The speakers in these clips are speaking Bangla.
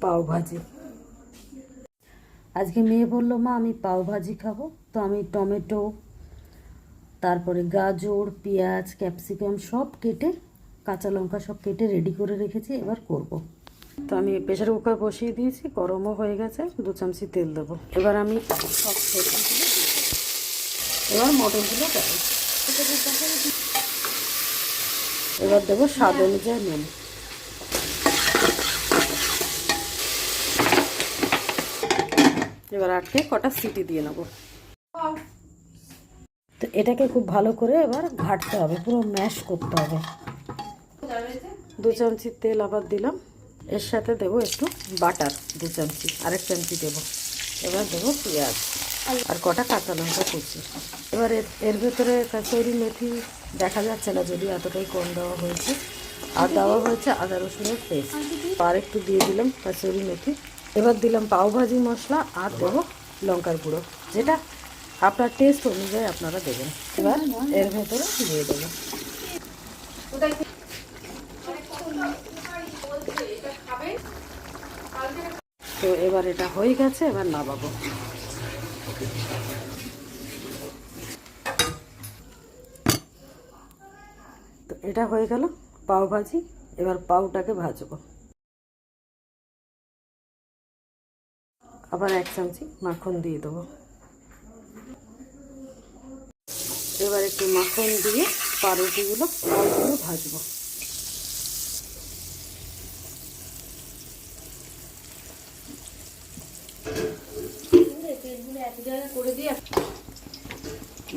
পাও ভাজি। আজকে মেয়ে বললো মা আমি পাও ভাজি খাবো, তো আমি টমেটো, তারপরে গাজর, পেঁয়াজ, ক্যাপসিকাম সব কেটে, কাঁচা লঙ্কা সব কেটে রেডি করে রেখেছি, এবার করব। তো আমি প্রেসার কুকার বসিয়ে দিয়েছি, গরমও হয়ে গেছে, 2 চামচি তেল দেবো। এবার আমি সব সবজিগুলো দিয়ে দেবো। এবার মটরগুলো দেবো। এবার দেবো স্বাদ অনুযায়ী নুন। এবার আটকে কটা সিটি দিয়ে নেবো। তো এটাকে খুব ভালো করে এবার ঘাঁটতে হবে, পুরো ম্যাশ করতে হবে। 2 চামচি তেল আবার দিলাম, এর সাথে দেবো একটু বাটার 2 চামচি, আরেক চামচি দেবো। এবার দেবো পেঁয়াজ আর কটা কাঁচা লঙ্কা কুচি। এবার এর ভেতরে কাসুরি মেথি দেখা যাচ্ছে না, যদি এতটাই কম দেওয়া হয়েছে। আর দেওয়া হয়েছে আদা রসুনের পেস্ট, আর একটু দিয়ে দিলাম কাসুরি মেথি। এবার দিলাম পাওভাজি মশলা আর দেবো লঙ্কার গুঁড়ো, যেটা আপনার টেস্ট অনুযায়ী আপনারা দেবেন। এবার এর ভেতরে দিয়ে দেবো। তো এবার এটা হয়ে গেছে, এবার নামাবো। তো এটা হয়ে গেল পাও ভাজি। এবার পাউটাকে ভাজবো। আবার 1 চামচি মাখন দিয়ে দেবো। এবার একটু মাখন দিয়ে পাউরুটিগুলো ভাজবো।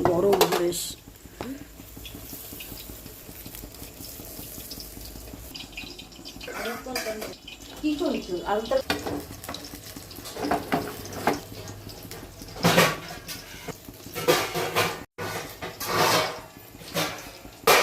গরম বেশ। কি করছো? আলুটা